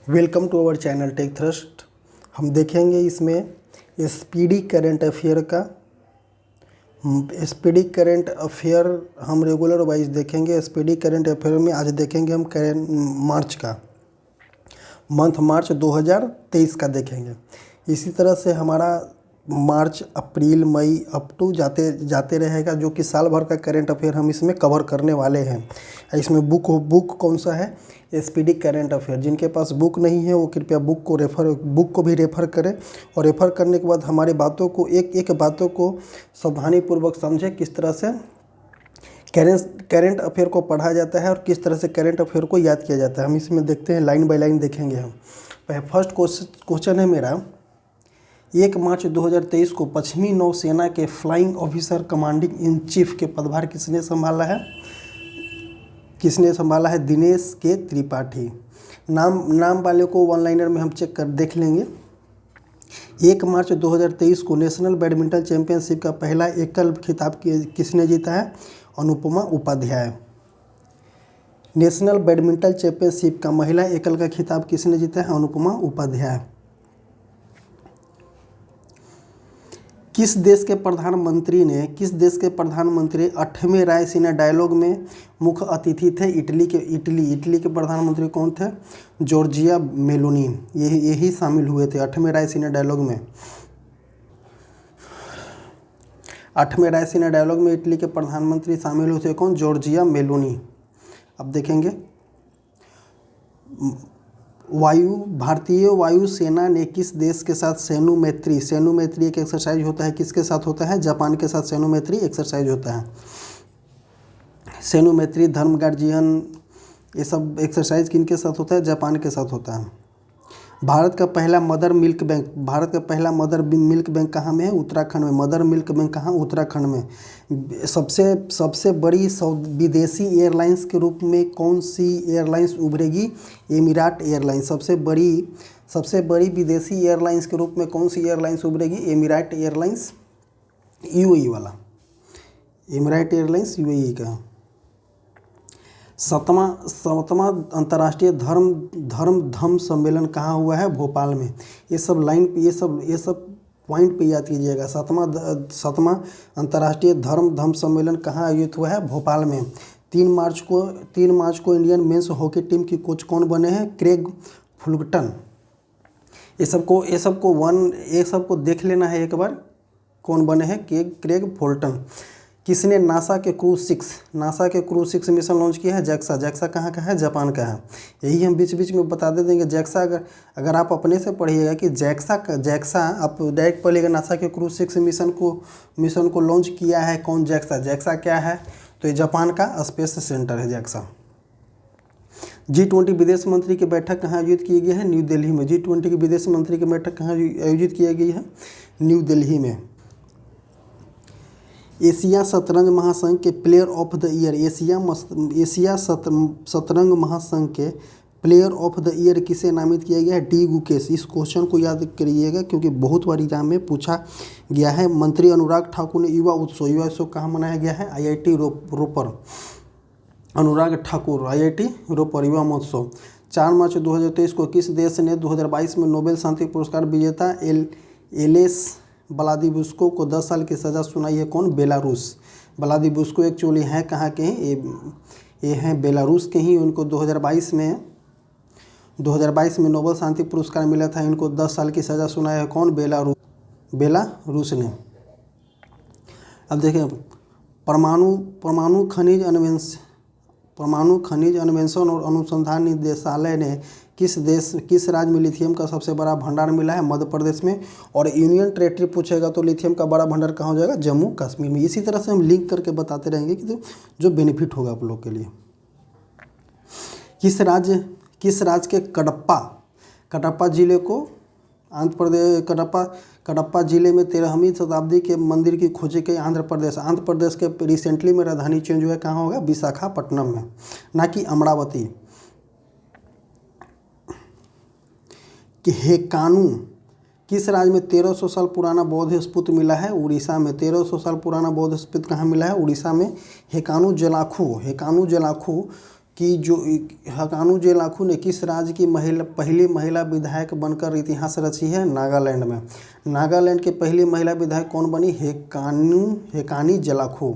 Welcome to our channel Tech Thrust. हम देखेंगे इसमें स्पीडी करंट अफेयर का। स्पीडी करंट अफेयर हम रेगुलर वाइज देखेंगे। स्पीडी करंट अफेयर में आज देखेंगे हम करंट मार्च का, मंथ मार्च 2023 का देखेंगे। इसी तरह से हमारा मार्च अप्रैल मई अप टू जाते रहेगा, जो कि साल भर का करंट अफेयर हम इसमें कवर करने वाले हैं। इसमें बुक कौन सा है? Speedy current affair. जिनके पास बुक नहीं है वो कृपया बुक को भी रेफ़र करें, और रेफ़र करने के बाद हमारी बातों को एक बातों को सावधानीपूर्वक समझें, किस तरह से करंट अफेयर को पढ़ा जाता है और किस तरह से करंट अफेयर को याद किया जाता है। हम इसमें देखते हैं, लाइन बाय लाइन देखेंगे हम। फर्स्ट क्वेश्चन है मेरा, 1 मार्च 2023 को पश्चिमी नौसेना के flying officer commanding in chief के पदभार किसने संभाला है? दिनेश के त्रिपाठी। नाम वाले को वन लाइनर में हम चेक कर देख लेंगे। 1 मार्च 2023 को नेशनल बैडमिंटन चैंपियनशिप का पहला एकल खिताब किसने जीता है? Anupama Upadhyay. National badminton championship का महिला एकल का खिताब किसने जीता है? अनुपमा उपाध्याय। किस देश के प्रधानमंत्री 8वें रायसीना डायलॉग में मुख्य अतिथि थे? इटली के प्रधानमंत्री कौन थे? Giorgia Meloni. यही शामिल हुए थे 8वें रायसीना डायलॉग में। 8वें रायसीना डायलॉग में इटली के प्रधानमंत्री शामिल हुए थे कौन? Giorgia Meloni. अब देखेंगे, भारतीय वायुसेना ने किस देश के साथ सैन्य मैत्री एक एक्सरसाइज होता है, किसके साथ होता है? जापान के साथ सैन्य मैत्री एक्सरसाइज होता है। सैन्य मैत्री, धर्म गार्जियन, ये सब एक्सरसाइज किनके साथ होता है? जापान के साथ होता है। भारत का पहला मदर मिल्क बैंक कहाँ में है? उत्तराखंड में। मदर मिल्क बैंक कहाँ? उत्तराखंड में। सबसे बड़ी विदेशी एयरलाइंस के रूप में कौन सी एयरलाइंस उभरेगी? Emirate airlines. सबसे बड़ी विदेशी एयरलाइंस के रूप में कौन सी एयरलाइंस उभरेगी? एमिरेट एयरलाइंस, यूएई वाला। एमिरेट एयरलाइंस यूएई का। 7वां अंतर्राष्ट्रीय धम्म सम्मेलन कहाँ हुआ है? भोपाल में। ये सब पॉइंट पे याद कीजिएगा। 7वां अंतर्राष्ट्रीय धम्म सम्मेलन कहाँ आयोजित हुआ है? भोपाल में। 3 मार्च को इंडियन मेंस हॉकी टीम की कोच कौन बने हैं? Craig Fulton. ये सबको देख लेना है एक बार, कौन बने हैं? Craig Fulton. किसने नासा के क्रू 6 मिशन लॉन्च किया है? जैक्सा कहाँ का है? जापान का है। यही हम बीच में बता देंगे। जैक्सा अगर आप अपने से पढ़िएगा कि जैक्सा आप डायरेक्ट पढ़िएगा, नासा के क्रू 6 मिशन को लॉन्च किया है कौन? जैक्सा क्या है? तो ये जापान का स्पेस सेंटर है जैक्सा। G20 विदेश मंत्री की बैठक कहाँ आयोजित की गई है? न्यू दिल्ली में। G20 की विदेश मंत्री की बैठक कहाँ आयोजित की गई है? न्यू दिल्ली में। एशिया शतरंज महासंघ के player of the year Asia शतरंज महासंघ के प्लेयर ऑफ द ईयर किसे नामित किया गया है? डी गुकेश। इस क्वेश्चन को याद करिएगा क्योंकि बहुत बार एग्जाम में पूछा गया है। मंत्री अनुराग ठाकुर ने युवा उत्सव कहाँ मनाया गया है? IIT रोपर। अनुराग ठाकुर, IIT रोपर युवा महोत्सव। 4 मार्च 2023 को किस देश ने 2022 में नोबेल शांति पुरस्कार विजेता एलेस व्लादिवोस्को को 10 साल की सज़ा सुनाई है कौन? बेलारूस। व्लादिवोस्को एक्चुअली हैं कहाँ के हैं? ये हैं बेलारूस के ही। उनको 2022 में नोबेल शांति पुरस्कार मिला था। इनको 10 साल की सज़ा सुनाई है कौन? बेलारूस ने। अब देखिए, परमाणु खनिज अन्वेषण और अनुसंधान निदेशालय ने किस राज्य में लिथियम का सबसे बड़ा भंडार मिला है? मध्य प्रदेश में। और यूनियन टेरिटरी पूछेगा तो लिथियम का बड़ा भंडार कहाँ हो जाएगा? जम्मू कश्मीर में। इसी तरह से हम लिंक करके बताते रहेंगे कि जो बेनिफिट होगा आप लोग के लिए। किस राज्य के कडप्पा जिले को आंध्र प्रदेश कडप्पा जिले में 13वीं शताब्दी के मंदिर की खोजी गई? आंध्र प्रदेश के रिसेंटली में राजधानी चेंज हुआ है, कहाँ होगा? विशाखापट्टनम में, ना कि अमरावती। कि हेकानू किस राज्य में 1300 साल पुराना बौद्ध स्तूप मिला है? उड़ीसा में। 1300 साल पुराना बौद्ध स्तूप कहाँ मिला है? उड़ीसा में। हेकानू जलाखू कि जो हकानु जेलाखू ने किस राज्य की पहली महिला विधायक बनकर इतिहास रची है? नागालैंड में। नागालैंड की पहली महिला विधायक कौन बनी? हेकानी जेलाखू।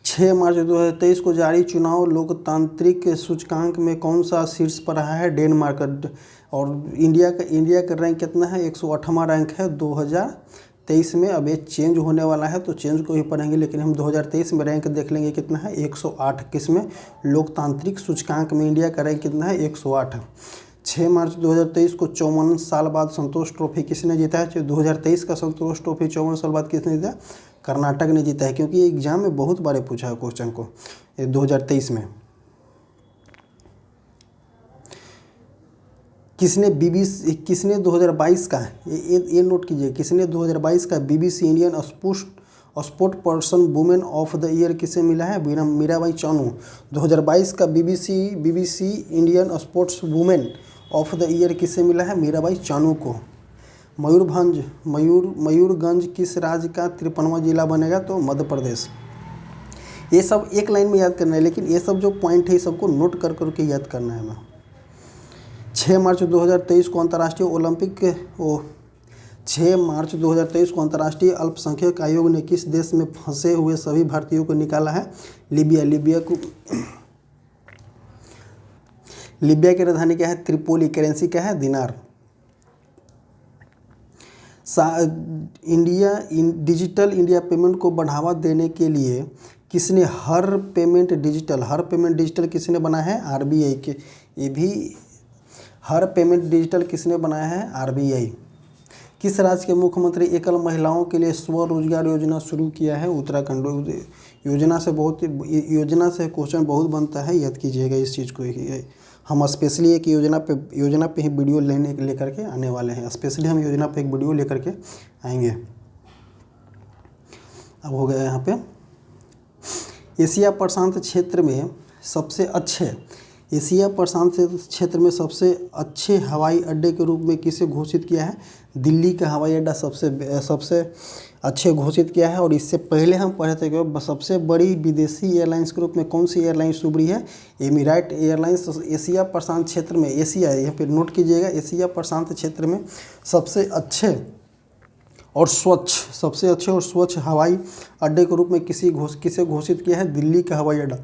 6 मार्च 2023 को जारी चुनाव लोकतांत्रिक सूचकांक में कौन सा शीर्ष पर रहा है? डेनमार्क। और इंडिया का रैंक कितना है? 108वां रैंक है 2023 में। अब ये चेंज होने वाला है तो चेंज को ही पढ़ेंगे, लेकिन हम 2023 में रैंक देख लेंगे कितना है? 108। किस में? लोकतांत्रिक सूचकांक में इंडिया का रैंक कितना है? 108। 6 मार्च 2023 को 54 साल बाद संतोष ट्रॉफी किसने जीता है? 2023 का संतोष ट्रॉफी 54 साल बाद किसने जीता? कर्नाटक ने जीता है, क्योंकि एग्जाम में बहुत बार पूछा है क्वेश्चन को 2023 में। किसने 2022 का ये नोट कीजिए, किसने 2022 का BBC Indian sport person women of the year किसे मिला है? मीराबाई चानू। 2022 का BBC Indian sports women of the year किसे मिला है? मीराबाई चानू को। मयूरगंज किस राज्य का 53वां जिला बनेगा? तो मध्य प्रदेश। ये सब एक लाइन में याद करना है, लेकिन ये सब जो पॉइंट है सबको नोट कर करके याद करना है हमें। 6 मार्च 2023 को अंतर्राष्ट्रीय अल्पसंख्यक आयोग ने किस देश में फंसे हुए सभी भारतीयों को निकाला है? लिबिया। लिबिया की राजधानी क्या है? त्रिपोली। करेंसी क्या है? दिनार। डिजिटल इंडिया पेमेंट को बढ़ावा देने के लिए किसने हर पेमेंट डिजिटल किसने बनाया है? RBI के। ये भी हर पेमेंट डिजिटल किसने बनाया है? RBI। किस राज्य के मुख्यमंत्री एकल महिलाओं के लिए स्वरोजगार योजना शुरू किया है? उत्तराखंड। योजना से क्वेश्चन बहुत बनता है, याद कीजिएगा इस चीज़ को। हम स्पेशली एक योजना पे ही वीडियो लेकर के आने वाले हैं। स्पेशली हम योजना पे एक वीडियो लेकर के आएंगे। अब हो गया यहाँ पे एशिया प्रशांत क्षेत्र में सबसे अच्छे हवाई अड्डे के रूप में किसे घोषित किया है? दिल्ली का हवाई अड्डा सबसे अच्छे घोषित किया है। और इससे पहले हम पढ़े थे कि सबसे बड़ी विदेशी एयरलाइंस के रूप में कौन सी एयरलाइंस उभरी है? Emirate airlines. एशिया प्रशांत क्षेत्र में, यहाँ पे नोट कीजिएगा, एशिया प्रशांत क्षेत्र में सबसे अच्छे और स्वच्छ हवाई अड्डे के रूप में किसे घोषित किया है? दिल्ली का हवाई अड्डा।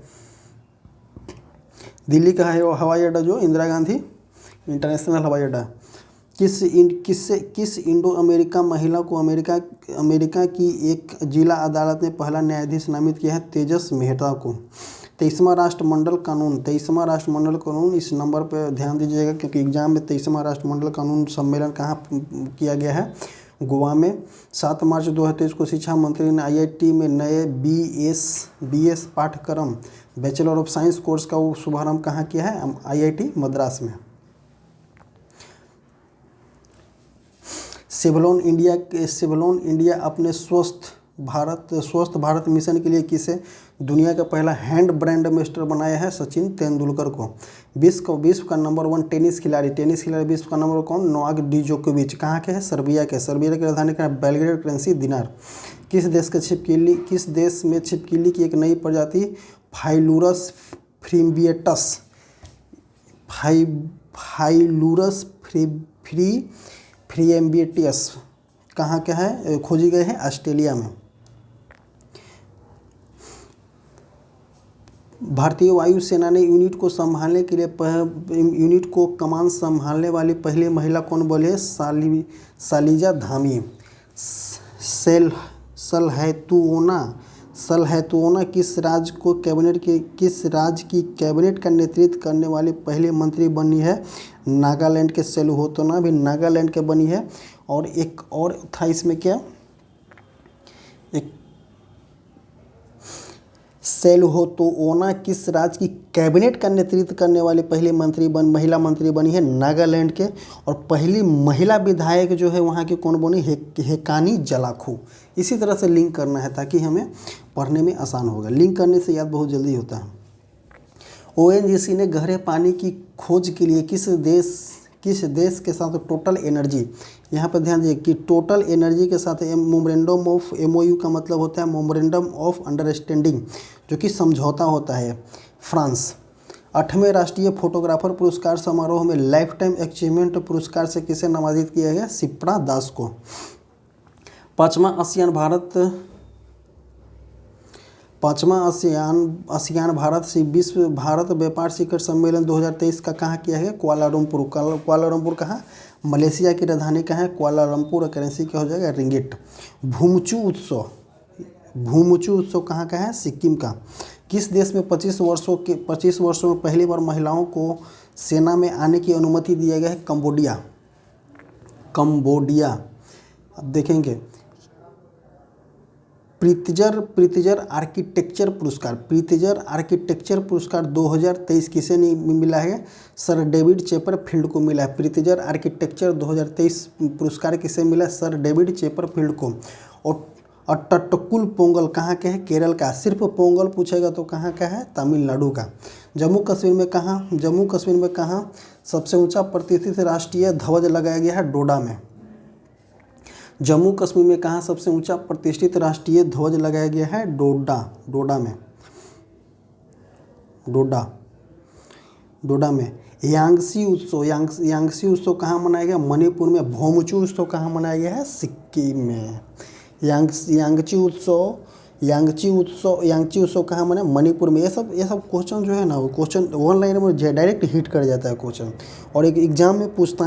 दिल्ली का हवाई अड्डा जो इंदिरा गांधी इंटरनेशनल हवाई अड्डा। किस इंडो अमेरिका महिला को अमेरिका की एक जिला अदालत ने पहला न्यायाधीश नामित किया है? तेजस मेहता को। 23वां राष्ट्रमंडल कानून, इस नंबर पर ध्यान दीजिएगा, क्योंकि एग्जाम में 23वां राष्ट्रमंडल कानून सम्मेलन कहाँ किया गया है? गोवा में। 7 मार्च 2023 को शिक्षा मंत्री ने IIT में नए BS पाठ्यक्रम बैचलर ऑफ साइंस कोर्स का शुभारंभ कहाँ किया है? IIT मद्रास में। सेवलॉन इंडिया अपने स्वस्थ भारत मिशन के लिए किसे दुनिया का पहला हैंड ब्रांड एम्बेसडर बनाया है? सचिन तेंदुलकर को। विश्व का नंबर 1 टेनिस खिलाड़ी विश्व का नंबर कौन? नोवाक डिजोकोविच। कहाँ के है? सर्बिया की राजधानी का बेलग्रेड। करेंसी दिनार। किस देश में छिपकली की एक नई प्रजाति फाइलूरस फ्रीएम्बियटियस कहाँ क्या है? खोजी गए हैं ऑस्ट्रेलिया में। भारतीय वायुसेना ने यूनिट को कमान संभालने वाली पहली महिला कौन बोले? शालिजा धामी। सलहेतुओना किस राज्य की कैबिनेट का नेतृत्व करने वाली पहली मंत्री बनी है? नागालैंड के सेलुहोतोना भी नागालैंड के बनी है। और एक और था इसमें क्या? एक सेलुहोतोना किस राज्य की कैबिनेट का नेतृत्व करने वाली पहली महिला मंत्री बनी है? नागालैंड के। और पहली महिला विधायक जो है वहाँ की कौन बनी? हेकानी जलाखू। इसी तरह से लिंक करना है ताकि हमें पढ़ने में आसान होगा। लिंक करने से याद बहुत जल्दी होता है। ONGC ने गहरे पानी की खोज के लिए किस देश के साथ टोटल एनर्जी, यहाँ पर ध्यान दीजिए कि टोटल एनर्जी के साथ मेमोरेंडम ऑफ एमओयू का मतलब होता है मेमोरेंडम ऑफ अंडरस्टैंडिंग, जो कि समझौता होता है। फ्रांस। 8वें राष्ट्रीय फोटोग्राफर पुरस्कार समारोह में लाइफ टाइम अचीवमेंट पुरस्कार से किसे नवाजित किया गया? शिप्रा दास को। 5वां आसियान भारत से विश्व भारत व्यापार शिखर सम्मेलन 2023 का कहाँ किया है? कुआलालंपुर कहाँ? मलेशिया की राजधानी कहाँ है? कुआलालंपुर। करेंसी क्या हो जाएगा? रिंगिट। भूमचू उत्सव कहाँ का है? सिक्किम का। किस देश में 25 वर्षों में पहली बार महिलाओं को सेना में आने की अनुमति दिया गया है? कंबोडिया। अब देखेंगे प्रीतिजर आर्किटेक्चर पुरस्कार 2023 किसे नहीं मिला है? सर डेविड चेपरफील्ड को मिला है। प्रीतिजर आर्किटेक्चर 2023 पुरस्कार किसे मिला? सर डेविड चेपरफील्ड को। और अट्टट्टकुल पोंगल कहाँ के है? केरल का। सिर्फ पोंगल पूछेगा तो कहाँ का है? तमिलनाडु का। जम्मू कश्मीर में कहाँ सबसे ऊंचा प्रतिष्ठित राष्ट्रीय ध्वज लगाया गया है? डोडा में। जम्मू कश्मीर में कहाँ सबसे ऊंचा प्रतिष्ठित राष्ट्रीय ध्वज लगाया गया है? डोडा में। यांगसी उत्सव कहाँ मनाया गया? मणिपुर में। भोमचू उत्सव कहाँ मनाया गया है? सिक्किम में। यांगची उत्सव कहाँ मना? मणिपुर में। ये सब क्वेश्चन जो है ना, वो क्वेश्चन ऑनलाइन में डायरेक्ट हिट कर जाता है क्वेश्चन, और एक एग्जाम में पूछता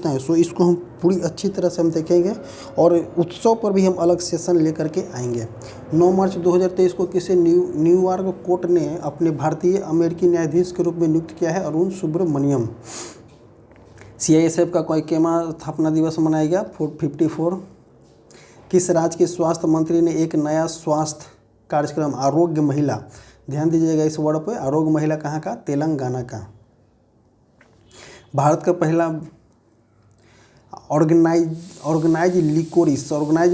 है। सो इसको हम पूरी अच्छी तरह से हम देखेंगे, और उत्सव पर भी हम अलग सेशन लेकर के आएंगे। 9 मार्च 2023 को किसे न्यूयॉर्क कोर्ट ने अपने भारतीय अमेरिकी न्यायाधीश के रूप में नियुक्त किया है? अरुण सुब्रमण्यम। CISF का कोईकेमा स्थापना दिवस मनाया गया 54। किस राज्य के स्वास्थ्य मंत्री ने एक नया स्वास्थ्य कार्यक्रम आरोग्य महिला, ध्यान दीजिएगा इस वर्ड पे, आरोग्य महिला कहाँ का? तेलंगाना का। भारत का पहला ऑर्गेनाइज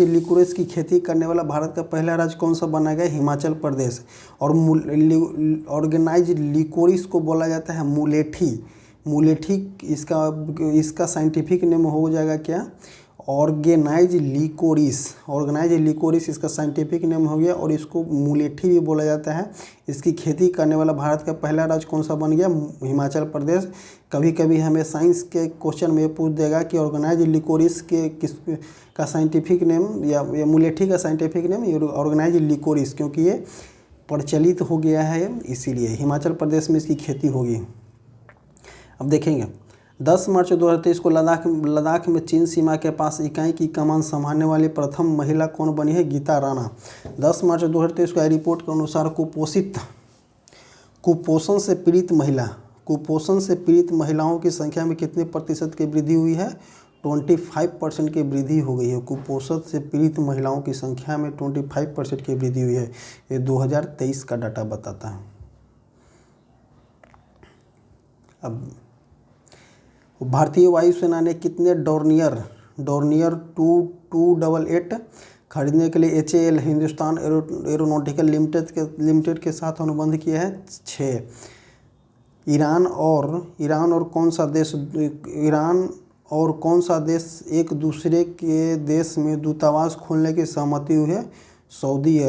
लिकोरिस की खेती करने वाला भारत का पहला राज्य कौन सा बना गया? हिमाचल प्रदेश। और ऑर्गेनाइज लिकोरिस को बोला जाता है मुलेठी। इसका साइंटिफिक नेम हो जाएगा क्या? ऑर्गेनाइज लिकोरिस इसका साइंटिफिक नेम हो गया, और इसको मुलेठी भी बोला जाता है। इसकी खेती करने वाला भारत का पहला राज्य कौन सा बन गया? हिमाचल प्रदेश। कभी कभी हमें साइंस के क्वेश्चन में पूछ देगा कि ऑर्गेनाइज लिकोरिस के किस का साइंटिफिक नेम, या मुलेठी का साइंटिफिक नेम ऑर्गेनाइज लिकोरिस, क्योंकि ये प्रचलित हो गया है, इसीलिए हिमाचल प्रदेश में इसकी खेती होगी। अब देखेंगे 10 मार्च 2023 को लद्दाख में चीन सीमा के पास इकाई की कमान संभालने वाली प्रथम महिला कौन बनी है? गीता राणा। 10 मार्च 2023 को रिपोर्ट के अनुसार कुपोषण से पीड़ित महिलाओं की संख्या में कितने प्रतिशत की वृद्धि हुई है? 25% की वृद्धि हो गई है। कुपोषण से पीड़ित महिलाओं की संख्या में 25% की वृद्धि हुई है। ये 2023 का डाटा बताता है। अब भारतीय वायुसेना ने कितने डोर्नियर 288 खरीदने के लिए HAL हिंदुस्तान एरोनॉटिकल लिमिटेड के साथ अनुबंध किया है? 6। ईरान और कौन सा देश एक दूसरे के देश में दूतावास खोलने की सहमति हुई है? सऊदी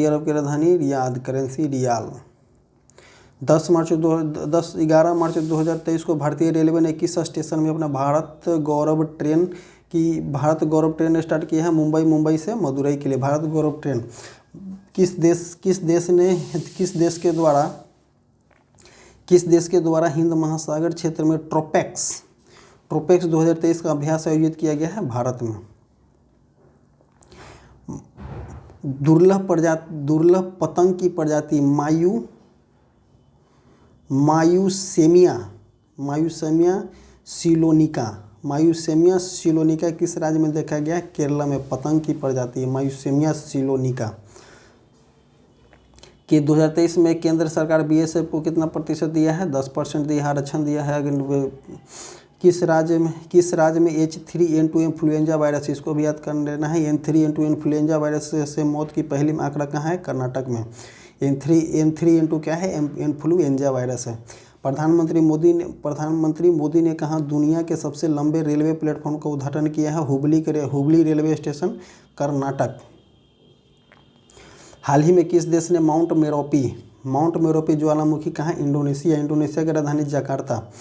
अरब की राजधानी रियाद। करेंसी रियाल। 11 मार्च 2023 को भारतीय रेलवे ने किस स्टेशन में अपना भारत गौरव ट्रेन स्टार्ट किया है? मुंबई से मदुरई के लिए भारत गौरव ट्रेन। किस देश के द्वारा हिंद महासागर क्षेत्र में ट्रोपेक्स 2023 का अभ्यास आयोजित किया गया है? भारत में। दुर्लभ पतंग की प्रजाति मायूसेमिया सिलोनिका किस राज्य में देखा गया? केरला में। पतंग की प्रजाति है मायूसेमिया सिलोनिका। कि 2023 में केंद्र सरकार BSF को कितना प्रतिशत दिया है? 10% दिया है, आरक्षण दिया है। किस राज्य में H3N2 इन्फ्लुएंजा वायरस, इसको भी याद कर लेना है। N3N2 इन्फ्लुएंजा वायरस से मौत की पहली आंकड़ा कहाँ है? कर्नाटक में। N3N2 क्या है? इन्फ्लुएंजा वायरस है। प्रधानमंत्री मोदी ने कहा दुनिया के सबसे लंबे रेलवे प्लेटफॉर्म का उद्घाटन किया है, हुबली रेलवे स्टेशन, कर्नाटक। हाल ही में किस देश ने माउंट मेरोपी ज्वालामुखी कहाँ? इंडोनेशिया की राजधानी जकार्ता।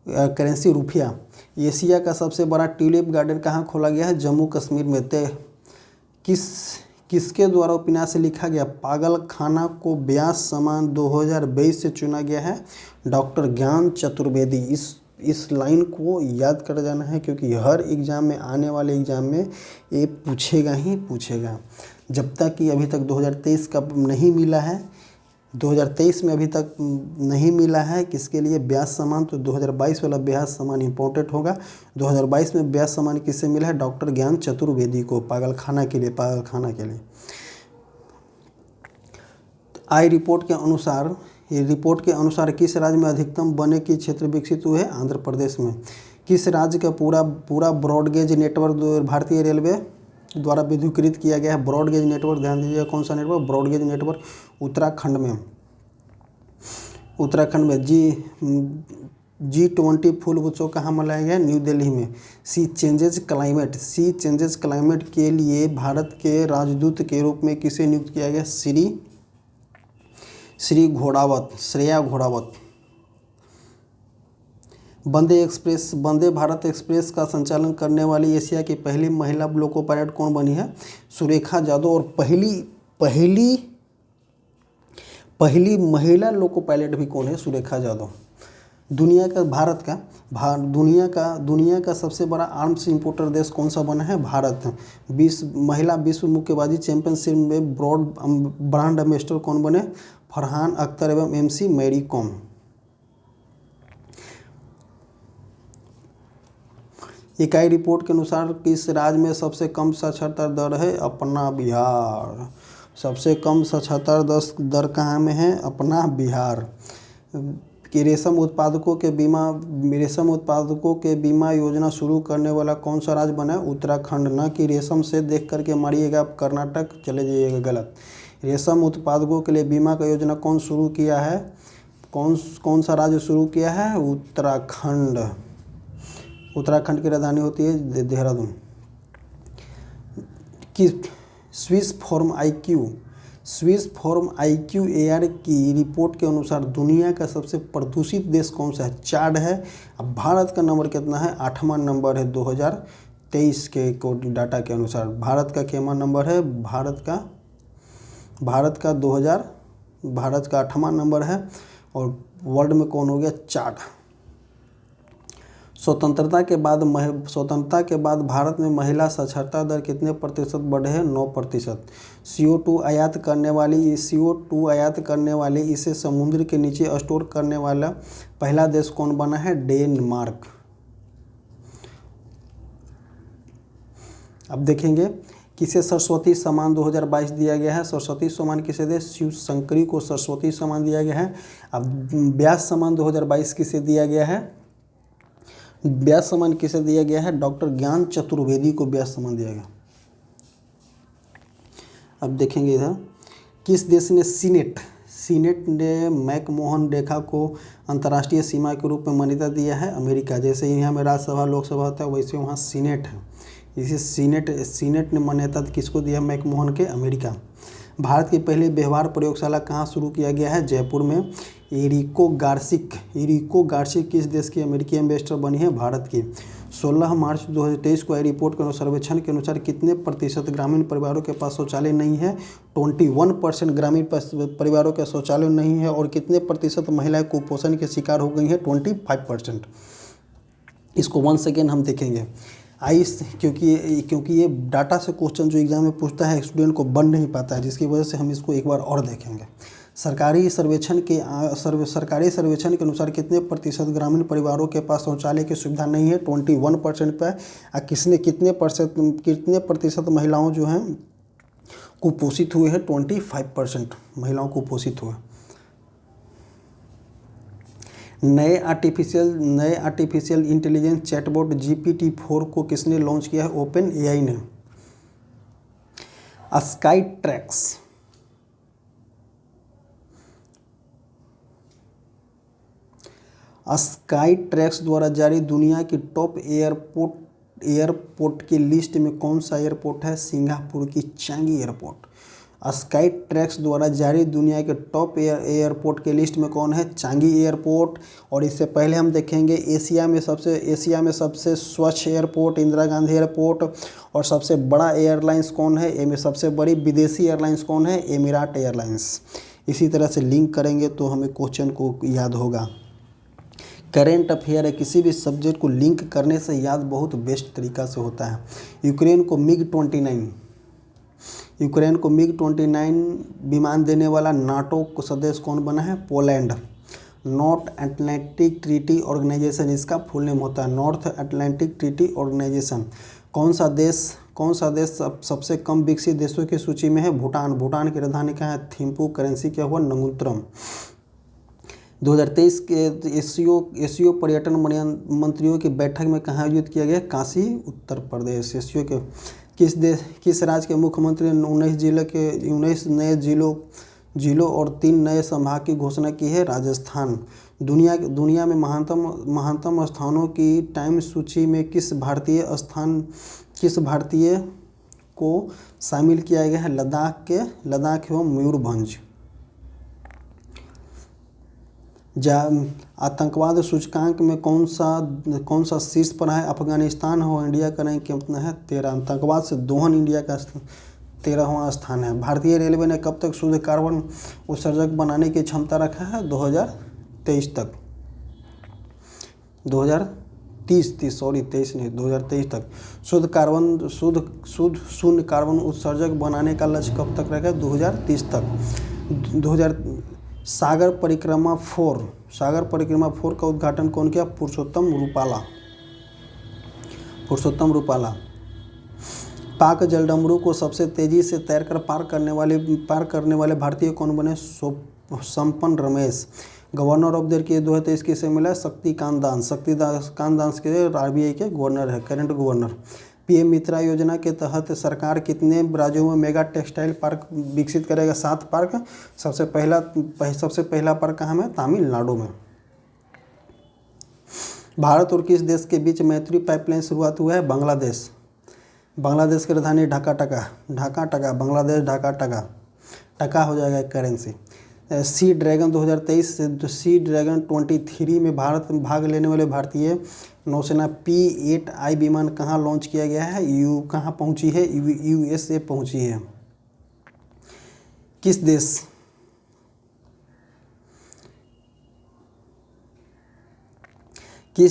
करेंसी रुपया। एशिया का सबसे बड़ा ट्यूलिप गार्डन कहाँ खोला गया है? जम्मू कश्मीर में। किसके द्वारा उपन्यास लिखा गया पागल खाना को व्यास सम्मान 2022 से चुना गया है? डॉक्टर ज्ञान चतुर्वेदी। इस लाइन को याद कर जाना है, क्योंकि हर एग्ज़ाम में, आने वाले एग्ज़ाम में ये पूछेगा ही पूछेगा। जब तक कि अभी तक 2023 का नहीं मिला है, 2023 में अभी तक नहीं मिला है किसके लिए? व्यास सम्मान। तो 2022 वाला व्यास सम्मान इंपॉर्टेंट होगा। 2022 में व्यास सम्मान किससे मिला है? डॉक्टर ज्ञान चतुर्वेदी को, पागल खाना के लिए। रिपोर्ट के अनुसार किस राज्य में अधिकतम वन्य की क्षेत्र विकसित हुए हैं? आंध्र प्रदेश में। किस राज्य का पूरा ब्रॉडगेज नेटवर्क भारतीय रेलवे द्वारा विद्युतीकृत किया गया है? ब्रॉडगेज नेटवर्क, ध्यान दीजिएगा, कौन सा नेटवर्क? ब्रॉडगेज नेटवर्क उत्तराखंड में। G20 फूल उत्सव कहाँ मनाया गया? न्यू दिल्ली में। सी चेंजेज क्लाइमेट के लिए भारत के राजदूत के रूप में किसे नियुक्त किया गया? श्रेया घोड़ावत। वंदे भारत एक्सप्रेस का संचालन करने वाली एशिया की पहली महिला लोको पायलट कौन बनी है? सुरेखा यादव। और पहली महिला लोको पायलट भी कौन है? सुरेखा यादव। दुनिया का सबसे बड़ा आर्म्स इंपोर्टर देश कौन सा बना है? भारत। महिला विश्व मुक्केबाजी चैंपियनशिप में ब्रांड एम्बेसडर कौन बने? फरहान अख्तर एवं MC मैरी कॉम। इकाई रिपोर्ट के अनुसार किस राज्य में सबसे कम साक्षरता दर है? अपना बिहार। सबसे कम साक्षरता दर कहाँ में है? अपना बिहार। कि रेशम उत्पादकों के बीमा योजना शुरू करने वाला कौन सा राज्य बना है? उत्तराखंड। न कि रेशम से देख करके मारिएगा, आप कर्नाटक चले जाइएगा, गलत। रेशम उत्पादकों के लिए बीमा का योजना कौन शुरू किया है? कौन सा राज्य शुरू किया है? उत्तराखंड। उत्तराखंड की राजधानी होती है देहरादून। कि स्विस फॉर्म IQ AR की रिपोर्ट के अनुसार दुनिया का सबसे प्रदूषित देश कौन सा है? चाड है। अब भारत का नंबर कितना है? 8वां नंबर है 2023 के डाटा के अनुसार। भारत का केमा नंबर है? भारत का 8वां नंबर है। और वर्ल्ड में कौन हो गया? चाड। स्वतंत्रता के बाद भारत में महिला साक्षरता दर कितने प्रतिशत बढ़े हैं? 9%। CO2 आयात करने वाले इसे समुद्र के नीचे स्टोर करने वाला पहला देश कौन बना है? डेनमार्क। अब देखेंगे किसे सरस्वती सम्मान 2022 दिया गया है। सरस्वती सम्मान किसे दे? शिव शंकरी को सरस्वती सम्मान दिया गया है। अब व्यास सम्मान 2022 किसे दिया गया है? व्यास सम्मान किसे दिया गया है? डॉक्टर ज्ञान चतुर्वेदी को व्यास सम्मान दिया गया। अब देखेंगे इधर किस देश ने सीनेट ने मैकमोहन रेखा को अंतर्राष्ट्रीय सीमा के रूप में मान्यता दिया है? अमेरिका। जैसे यहाँ में राज्यसभा लोकसभा होता है, वैसे वहाँ सीनेट है। इसे सीनेट ने मान्यता किसको दिया? मैकमोहन के, अमेरिका। भारत की पहली व्यवहार प्रयोगशाला कहाँ शुरू किया गया है? जयपुर में। एरिको गार्सिक किस देश की अमेरिकी एम्बेसडर बनी है? भारत की। 16 मार्च 2023 को आई रिपोर्ट के सर्वेक्षण के अनुसार कितने प्रतिशत ग्रामीण परिवारों के पास शौचालय नहीं है? 21% ग्रामीण परिवारों के शौचालय नहीं है। और कितने प्रतिशत महिलाएं कुपोषण के शिकार हो गई हैं? 25%। इसको वन सेकेंड हम देखेंगे। क्योंकि ये डाटा से क्वेश्चन जो एग्जाम में पूछता है स्टूडेंट को बन नहीं पाता है, जिसकी वजह से हम इसको एक बार और देखेंगे। सरकारी सर्वेक्षण के अनुसार कितने प्रतिशत ग्रामीण परिवारों के पास शौचालय की सुविधा नहीं है? 21% पर। कितने प्रतिशत महिलाओं जो हैं कुपोषित हुए हैं? 25% महिलाओं कुपोषित हुए। नए आर्टिफिशियल इंटेलिजेंस चैटबॉट GPT-4 को किसने लॉन्च किया है? ओपन AI ने। स्काई ट्रैक्स द्वारा जारी दुनिया की टॉप एयरपोर्ट की लिस्ट में कौन सा एयरपोर्ट है? सिंगापुर की चांगी एयरपोर्ट। स्काई ट्रैक्स द्वारा जारी दुनिया के टॉप एयरपोर्ट के लिस्ट में कौन है? Changi airport. और इससे पहले हम देखेंगे एशिया में सबसे स्वच्छ एयरपोर्ट इंदिरा गांधी एयरपोर्ट। और सबसे बड़ा एयरलाइंस कौन है? सबसे बड़ी विदेशी एयरलाइंस कौन है? एमिराट एयरलाइंस। इसी तरह से लिंक करेंगे तो हमें क्वेश्चन को याद होगा। करेंट अफेयर है, किसी भी सब्जेक्ट को लिंक करने से याद बहुत बेस्ट तरीका से होता है। यूक्रेन को मिग 29 विमान देने वाला नाटो को सदस्य कौन बना है? Poland. North Atlantic treaty organisation, इसका फुल नेम होता है नॉर्थ अटलांटिक ट्रीटी ऑर्गेनाइजेशन। कौन सा देश सबसे कम विकसित देशों की सूची में है? भूटान। भूटान की राजधानी क्या है? थिम्पू। करेंसी क्या हुआ? नंगुत्रम। 2023 के एशियो पर्यटन मंत्रियों की बैठक में कहाँ आयोजित किया गया? काशी, उत्तर प्रदेश। एशियो के किस राज्य के मुख्यमंत्री ने 19 नए जिलों और 3 नए संभाग की घोषणा की है? राजस्थान। दुनिया में महानतम स्थानों की टाइम सूची में किस भारतीय को शामिल किया गया है? लद्दाख एवं मयूरभंज। आतंकवाद सूचकांक में कौन सा शीर्ष पर है? अफगानिस्तान हो। इंडिया का रैंक कितना है? 13। आतंकवाद से दोहन इंडिया का 13वां स्थान है। भारतीय रेलवे ने कब तक शुद्ध कार्बन उत्सर्जक बनाने की क्षमता रखा है? 2023 तक। 2023 तक शून्य कार्बन उत्सर्जक बनाने का लक्ष्य कब तक रखा है? 2030 तक। सागर परिक्रमा 4 का उद्घाटन कौन किया? पुरुषोत्तम रूपाला। पाक जलडमरू को सबसे तेजी से तैरकर पार करने वाले भारतीय कौन बने? संपन्न Ramesh. Governor of the year की 2023 किसे मिला? शक्तिकांत दास के आरबीआई के गवर्नर है, करंट गवर्नर। पीएम मित्रा योजना के तहत सरकार कितने राज्यों में मेगा टेक्सटाइल पार्क विकसित करेगा? 7 पार्क। सबसे पहला पार्क कहाँ में? तमिलनाडु में। भारत और किस देश के बीच मैत्री पाइपलाइन शुरुआत हुआ है? बांग्लादेश। बांग्लादेश की राजधानी ढाका टका। बांग्लादेश ढाका टका हो जाएगा करेंसी। सी ड्रैगन 23 में भारत में भाग लेने वाले भारतीय नौसेना P-8I विमान कहाँ लॉन्च किया गया है? कहाँ पहुँची है? USA पहुँची है। किस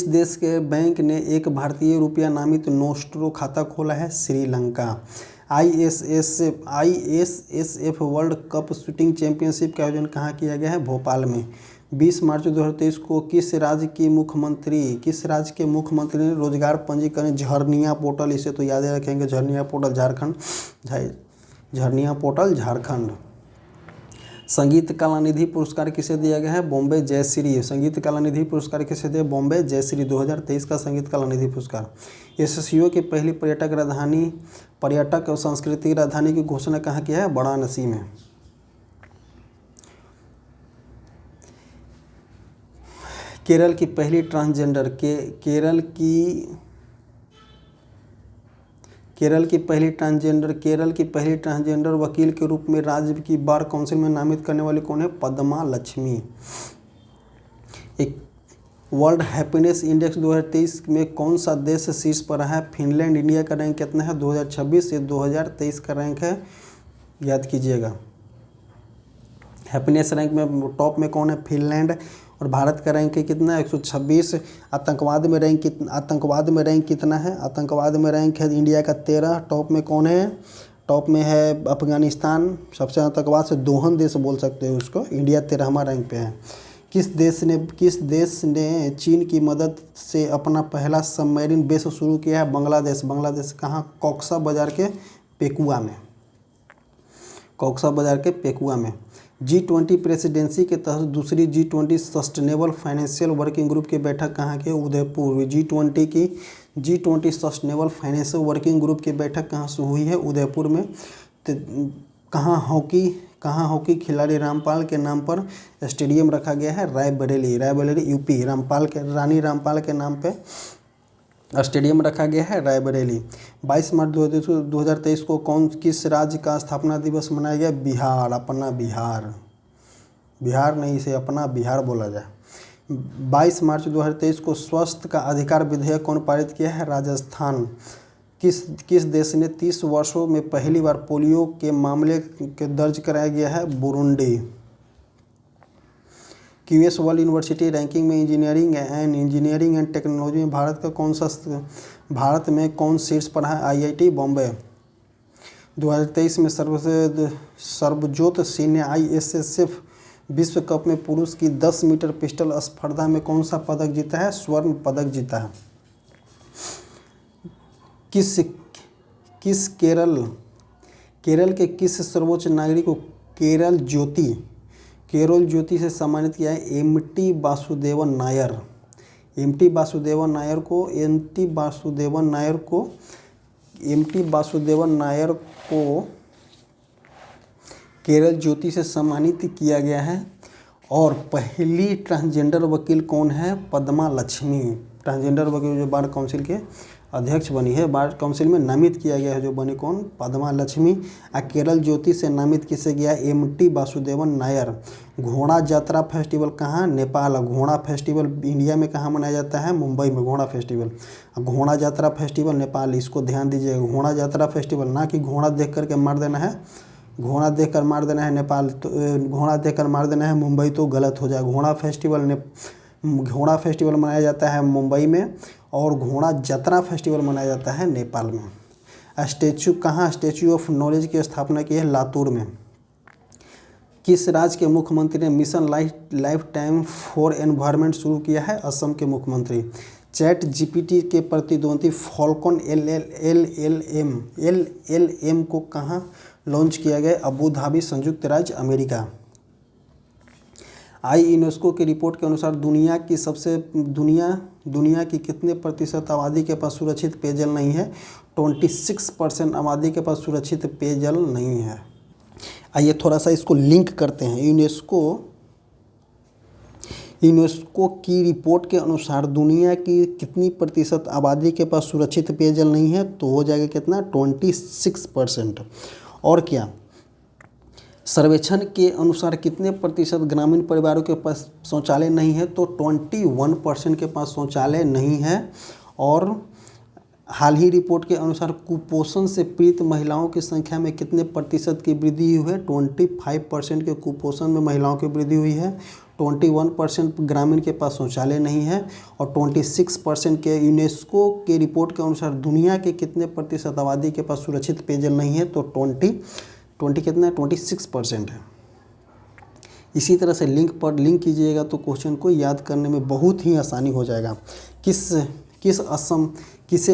देश के बैंक ने एक भारतीय रुपया नामित नोस्ट्रो खाता खोला है? Sri Lanka. ISSF world cup shooting championship का आयोजन कहाँ किया गया है? भोपाल में। 20 मार्च 2023 को किस राज्य के मुख्यमंत्री ने रोजगार पंजीकरण झरनिया पोर्टल, इसे तो याद रखेंगे, झरनिया पोर्टल झारखंड। संगीत कलानिधि पुरस्कार किसे दिया गया है? बॉम्बे जयश्री। संगीत कलानिधि पुरस्कार किसे दिया? बॉम्बे जयश्री 2023 का संगीत कलानिधि पुरस्कार। एससीओ की पहली पर्यटक और सांस्कृतिक राजधानी की घोषणा कहाँ किया है? वाराणसी में। केरल की पहली ट्रांसजेंडर वकील के रूप में राज्य की बार काउंसिल में नामित करने वाली कौन है? पद्मा लक्ष्मी। एक वर्ल्ड हैप्पीनेस इंडेक्स 2023 में कौन सा देश शीर्ष पर है? फिनलैंड। इंडिया का रैंक कितना है? 2026। ये 2023 का रैंक है, याद कीजिएगा। हैप्पीनेस रैंक में टॉप में कौन है? फिनलैंड। और भारत का रैंक कितना है? 126। आतंकवाद में रैंक कितना है? आतंकवाद में रैंक है इंडिया का 13। टॉप में कौन है? टॉप में है अफगानिस्तान। सबसे आतंकवाद से दोहन देश बोल सकते हैं उसको। इंडिया 13वां रैंक पे है। किस देश ने चीन की मदद से अपना पहला सबमरीन बेस शुरू किया है? बांग्लादेश। बांग्लादेश कहाँ? कॉक्सा बाजार के पेकुआ में। G20 प्रेसिडेंसी के तहत दूसरी G20 sustainable financial working group की बैठक कहाँ की? Udaipur. G20 sustainable financial working group की बैठक कहाँ से हुई है? उदयपुर में। कहाँ कहाँ हॉकी खिलाड़ी रामपाल के नाम पर स्टेडियम रखा गया है? रायबरेली यूपी। रानी रामपाल के नाम पे स्टेडियम रखा गया है रायबरेली। 22 मार्च 2023 को किस राज्य का स्थापना दिवस मनाया गया? बिहार। अपना बिहार, बिहार नहीं, इसे अपना बिहार बोला जाए। 22 मार्च 2023 को स्वास्थ्य का अधिकार विधेयक कौन पारित किया है? राजस्थान। किस देश ने 30 वर्षों में पहली बार पोलियो के मामले के दर्ज कराया गया है? Burundi. QS world university ranking में इंजीनियरिंग एंड टेक्नोलॉजी में भारत में कौन शीर्ष पर है? आईआईटी बॉम्बे। 2023 में सर्वजोत सिंह ने आईएसएसएफ विश्व कप में पुरुष की 10 मीटर पिस्टल स्पर्धा में कौन सा पदक जीता है? स्वर्ण पदक जीता है। केरल के किस सर्वोच्च नागरिक को केरल ज्योति से सम्मानित किया है? एमटी वासुदेवन नायर को केरल ज्योति से सम्मानित किया गया है। और पहली ट्रांसजेंडर वकील कौन है? पद्मा लक्ष्मी। ट्रांसजेंडर वकील जो बार काउंसिल के अध्यक्ष बनी है, बार काउंसिल में नामित किया गया है, जो बनी कौन? पद्मा लक्ष्मी। केरल ज्योति से नामित किसे गया? एमटी वासुदेवन नायर। घोड़ा यात्रा फेस्टिवल कहाँ? नेपाल। घोड़ा फेस्टिवल इंडिया में कहाँ मनाया जाता है? मुंबई में घोड़ा फेस्टिवल। घोड़ा यात्रा फेस्टिवल नेपाल, इसको ध्यान दीजिएगा। घोड़ा यात्रा फेस्टिवल, ना कि घोड़ा देख करके मार देना है, घोड़ा देखकर मार देना है नेपाल, तो घोड़ा देखकर मार देना है मुंबई, तो गलत हो जाएगा। घोड़ा फेस्टिवल मनाया जाता है मुंबई में, और घोड़ा यात्रा फेस्टिवल मनाया जाता है नेपाल में। स्टैच्यू ऑफ नॉलेज की स्थापना की है? लातूर में। किस राज्य के मुख्यमंत्री ने mission life time for environment शुरू किया है? असम के मुख्यमंत्री। चैट जीपीटी के प्रतिद्वंदी फॉल्कन एलएलएम को कहाँ लॉन्च किया गया? अबू धाबी, संयुक्त राज्य अमेरिका। यूनेस्को की रिपोर्ट के अनुसार दुनिया की कितने प्रतिशत आबादी के पास सुरक्षित पेयजल नहीं है? 26% आबादी के पास सुरक्षित पेयजल नहीं है। आइए थोड़ा सा इसको लिंक करते हैं। यूनेस्को की रिपोर्ट के अनुसार दुनिया की कितनी प्रतिशत आबादी के पास सुरक्षित पेयजल नहीं है? तो हो जाएगा कितना? 26%। और क्या सर्वेक्षण के अनुसार कितने प्रतिशत ग्रामीण परिवारों के पास शौचालय नहीं है? तो 21% के पास शौचालय नहीं है। और हाल ही रिपोर्ट के अनुसार कुपोषण से पीड़ित महिलाओं की संख्या में कितने प्रतिशत की वृद्धि हुई है? 25% के कुपोषण में महिलाओं की वृद्धि हुई है। 21% ग्रामीण के पास शौचालय नहीं है। और 26% के यूनेस्को के रिपोर्ट के अनुसार दुनिया के कितने प्रतिशत आबादी के पास सुरक्षित पेयजल नहीं है? तो 26% है। इसी तरह से लिंक कीजिएगा तो क्वेश्चन को याद करने में बहुत ही आसानी हो जाएगा। किसे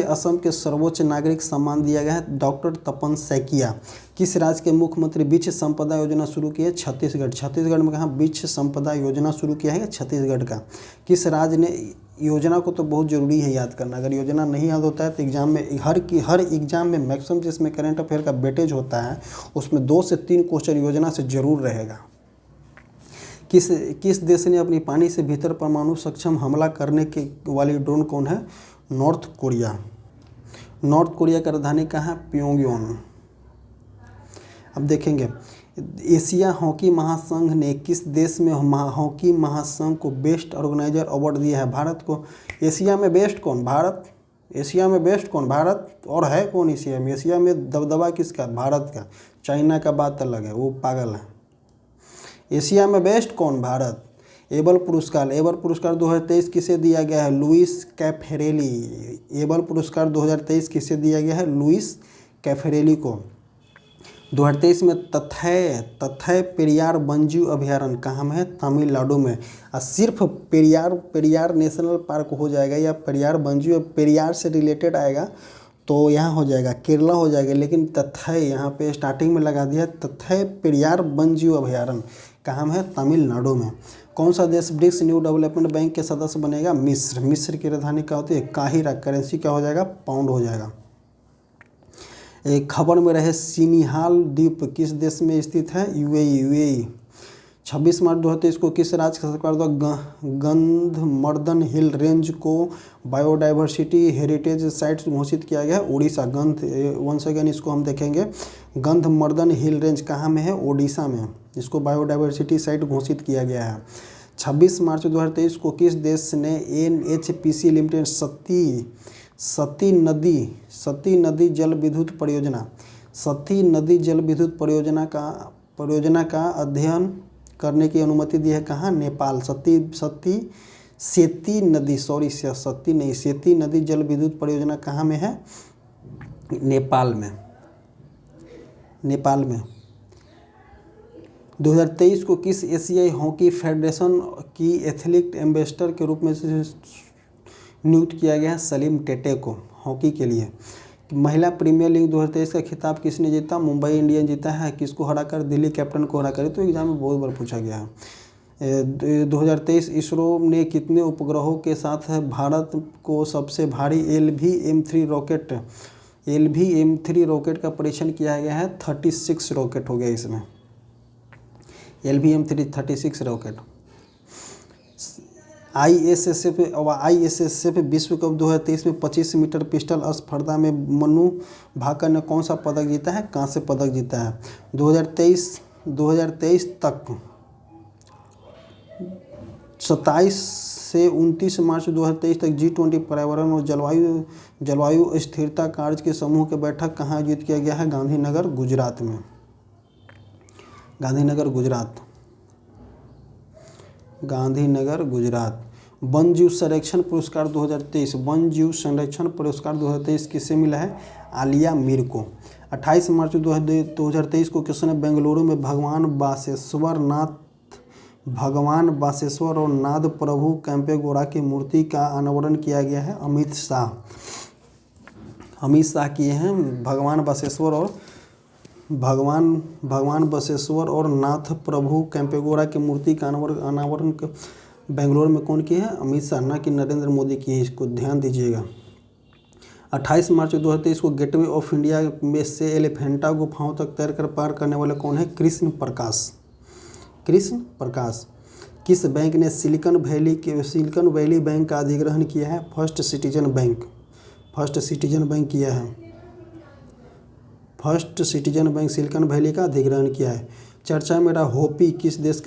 असम के सर्वोच्च नागरिक सम्मान दिया गया है? डॉक्टर तपन सैकिया। किस राज्य के मुख्यमंत्री वृक्ष संपदा योजना शुरू की है? छत्तीसगढ़ में कहाँ वृक्ष संपदा योजना शुरू किया है? छत्तीसगढ़ का। किस राज्य ने, योजना को तो बहुत ज़रूरी है याद करना, अगर योजना नहीं याद होता है तो एग्जाम में हर एग्जाम में मैक्सिमम जिसमें करंट अफेयर का वेटेज होता है उसमें 2 से 3 क्वेश्चन योजना से जरूर रहेगा। किस देश ने अपनी पानी से भीतर परमाणु सक्षम हमला करने के वाली ड्रोन कौन है? नॉर्थ कोरिया का राजधानी कहाँ है? प्योंगयांग। अब देखेंगे एशिया हॉकी महासंघ ने किस देश में हॉकी महासंघ को बेस्ट ऑर्गेनाइजर अवार्ड दिया है? भारत को। एशिया में बेस्ट कौन? भारत। और है कौन एशिया में? एशिया में दबदबा किसका? भारत का। चाइना का बात अलग है, वो पागल है। एशिया में बेस्ट कौन? भारत। एबल पुरस्कार 2023 किसे दिया गया है? Louis Caffarelli. एबल पुरस्कार 2023 किसे दिया गया है? लुइस कैफरेली को। 2023 में तथै पेरियार वन्यजीव अभयारण्य कहाँ में है? तमिलनाडु में। और सिर्फ पेरियार नेशनल पार्क हो जाएगा या पेरियार वन्यजीव, पेरियार से रिलेटेड आएगा तो यहाँ हो जाएगा केरला हो जाएगा, लेकिन तथै यहाँ पे स्टार्टिंग में लगा दिया। तथै पेरियार वन्यजीव अभयारण्य कहाँ में है? तमिलनाडु में। कौन सा देश ब्रिक्स न्यू डेवलपमेंट बैंक के सदस्य बनेगा? मिस्र की राजधानी क्या होती है? काहिरा। करेंसी क्या हो जाएगा? पाउंड हो जाएगा। एक खबर में रहे सिनिहाल द्वीप किस देश में स्थित है? यूएई। 26 मार्च 2023 को किस राज्य सरकार द्वारा गंधमर्दन हिल रेंज को बायोडाइवर्सिटी हेरिटेज साइट घोषित किया गया है? उड़ीसा। वंस अगेन इसको हम देखेंगे, गंधमर्दन हिल रेंज कहाँ में है? ओडिशा में। इसको बायोडाइवर्सिटी साइट घोषित किया गया है। 26 मार्च 2023 को किस देश ने एनएचपीसी लिमिटेड सती नदी जल विद्युत परियोजना का अध्ययन करने की अनुमति दी है? कहाँ? नेपाल। सेती नदी जल विद्युत परियोजना कहाँ में है? नेपाल में। 2023 को किस एशियाई हॉकी फेडरेशन की एथलीट एम्बेसडर के रूप में नियुक्त किया गया है? सलीम टेटे को, हॉकी के लिए। महिला प्रीमियर लीग 2023 का खिताब किसने जीता? मुंबई इंडियंस जीता है। किसको हराकर? दिल्ली कैपिटल को हराकर। तो एग्जाम में बहुत बार पूछा गया है। 2023 इसरो ने कितने उपग्रहों के साथ भारत को सबसे भारी LVM-3 रॉकेट का परीक्षण किया गया है? 36 रॉकेट हो गया इसमें। LVM-3 36 rocket. ISSF विश्व कप 2023 में 25 मीटर पिस्टल स्पर्धा में मनु भाकर ने कौन सा पदक जीता है? कांस्य पदक जीता है। 2023 तक 27 से 29 मार्च 2023 तक G20 पर्यावरण और जलवायु स्थिरता कार्य के समूह की बैठक कहाँ आयोजित किया गया है? गांधीनगर, गुजरात में। गांधीनगर, गुजरात। वन जीव संरक्षण पुरस्कार 2023 किसे मिला है? आलिया मीर को। 28 मार्च 2023 को किसने बेंगलुरु में भगवान बासेश्वर और नाद प्रभु कैंपेगौड़ा की मूर्ति का अनावरण किया गया है? अमित शाह किए हैं। भगवान बसवेश्वर और नाथ प्रभु कैंपेगौड़ा की मूर्ति का अनावरण बेंगलोर में कौन किए हैं? अमित शाह, ना कि नरेंद्र मोदी किए हैं। इसको ध्यान दीजिएगा। 28 मार्च 2023 को गेटवे ऑफ इंडिया में से एलिफेंटा गुफाओं तक तैरकर पार करने वाले कौन है? कृष्ण प्रकाश। किस बैंक ने सिलिकॉन वैली बैंक का अधिग्रहण किया है? First citizen bank silicon valley का अधिग्रहण किया है। चर्चा में रहा होपी किस देश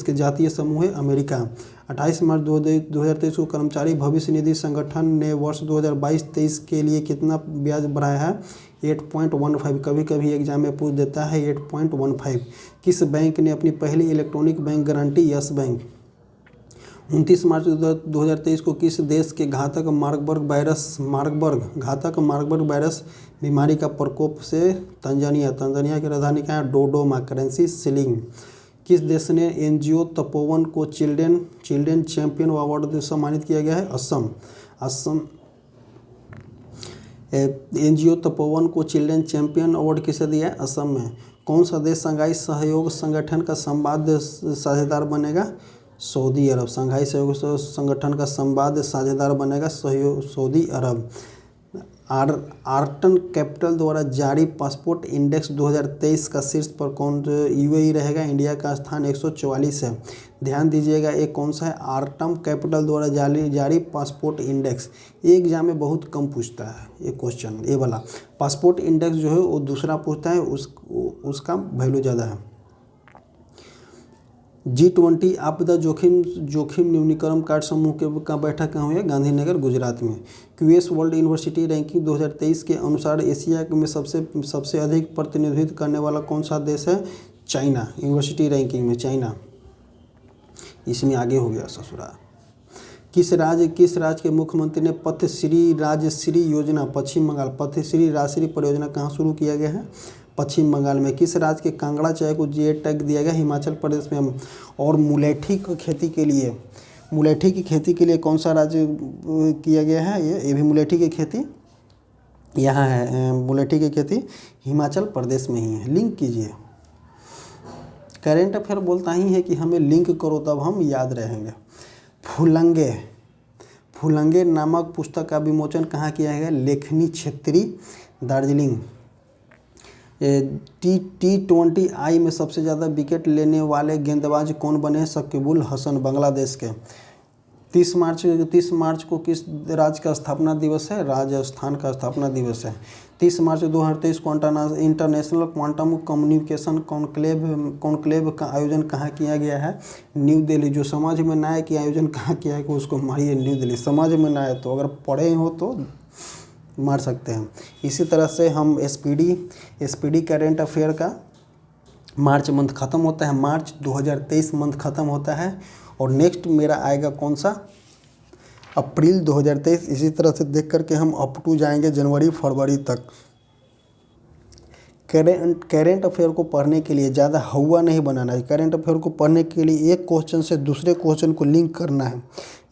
के जातीय समूह है? अमेरिका। 28 मार्च 2023 को कर्मचारी भविष्य निधि संगठन ने वर्ष 2022-23 के लिए कितना ब्याज बढ़ाया है? 8.15। कभी कभी एग्जाम में पूछ देता है 8.15। किस बैंक ने अपनी पहली electronic bank guarantee? Yes bank. 29 मार्च 2023 को किस देश के घातक मार्बर्ग वायरस बीमारी का प्रकोप से? तंजानिया की राजधानी क्या है? डोडोमा। Currency shilling. किस देश ने एनजीओ तपोवन को चिल्ड्रेन चैंपियन अवार्ड से सम्मानित किया गया है? असम। एनजीओ तपोवन को चिल्ड्रेन चैंपियन अवार्ड किसे दिया है? असम में। कौन सा देश शंघाई सहयोग संगठन का संवाद साझेदार बनेगा? सऊदी अरब। शंघाई सहयोग संगठन का संवाद साझेदार बनेगा सऊदी अरब। आर्टन कैपिटल द्वारा जारी पासपोर्ट इंडेक्स 2023 का शीर्ष पर कौन यूएई रहेगा? इंडिया का स्थान 144 है। ध्यान दीजिएगा, एक कौन सा है? आर्टम कैपिटल द्वारा जारी पासपोर्ट इंडेक्स। ये एग्जाम में बहुत कम पूछता है ये क्वेश्चन। ये वाला पासपोर्ट इंडेक्स जो है वो दूसरा पूछता है, उसका वैल्यू ज़्यादा है। G20 आपदा जोखिम न्यूनीकरण कार्य समूह का बैठक कहाँ हुई है? गांधीनगर, गुजरात में। क्यूएस वर्ल्ड यूनिवर्सिटी रैंकिंग 2023 के अनुसार एशिया में सबसे अधिक प्रतिनिधित्व करने वाला कौन सा देश है? चाइना। यूनिवर्सिटी रैंकिंग में चाइना इसमें आगे हो गया ससुरा। किस राज्य के मुख्यमंत्री ने पथश्री राजश्री योजना पश्चिम बंगाल पथश्री राजश्री परियोजना कहाँ शुरू किया गया है? पश्चिम बंगाल में। किस राज्य के कांगड़ा चाय को जीआई टैग दिया गया? हिमाचल प्रदेश में। और मुलेठी की खेती के लिए कौन सा राज्य किया गया है? ये भी मुलेठी की खेती यहाँ है। मुलेठी की खेती हिमाचल प्रदेश में ही है। लिंक कीजिए। करेंट अफेयर बोलता ही है कि हमें लिंक करो तब हम याद रहेंगे। फुलंगे नामक पुस्तक का विमोचन कहाँ किया गया? लेखनी क्षेत्री दार्जिलिंग। T20I में सबसे ज़्यादा विकेट लेने वाले गेंदबाज कौन बने? शकीबुल हसन, बांग्लादेश के। 30 मार्च को किस राज्य का स्थापना दिवस है? राजस्थान का स्थापना दिवस है। 30 मार्च 2023 को इंटरनेशनल क्वांटम कम्युनिकेशन कॉन्क्लेव का आयोजन कहाँ किया गया है? न्यू दिल्ली। जो समाज में न्याय की आयोजन कहाँ किया है? उसको मारिए, न्यू दिल्ली। समाज में न्याय तो अगर पढ़े हो तो मार सकते हैं। इसी तरह से हम एसपीडी करेंट अफेयर का मार्च मंथ ख़त्म होता है, मार्च 2023 मंथ ख़त्म होता है और नेक्स्ट मेरा आएगा कौन सा? अप्रैल 2023। इसी तरह से देख करके हम अप टू जाएंगे जनवरी फरवरी तक। करेंट अफेयर को पढ़ने के लिए ज़्यादा हवा नहीं बनाना है। करेंट अफेयर को पढ़ने के लिए एक क्वेश्चन से दूसरे क्वेश्चन को लिंक करना है।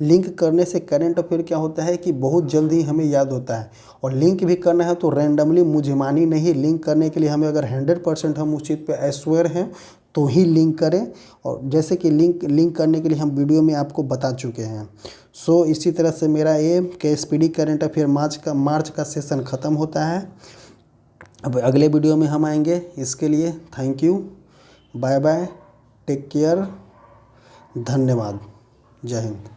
लिंक करने से करेंट अफेयर क्या होता है कि बहुत जल्दी हमें याद होता है। और लिंक भी करना है तो रैंडमली मुझमानी नहीं, लिंक करने के लिए हमें अगर 100% हम उस चीज़ पे एश्योर हैं तो ही लिंक करें। और जैसे कि लिंक करने के लिए हम वीडियो में आपको बता चुके हैं। सो इसी तरह से मेरा ये कि एसपीडी करेंट अफेयर मार्च का सेशन ख़त्म होता है। अब अगले वीडियो में हम आएंगे। इसके लिए thank you, bye bye, take care, धन्यवाद, जय हिंद।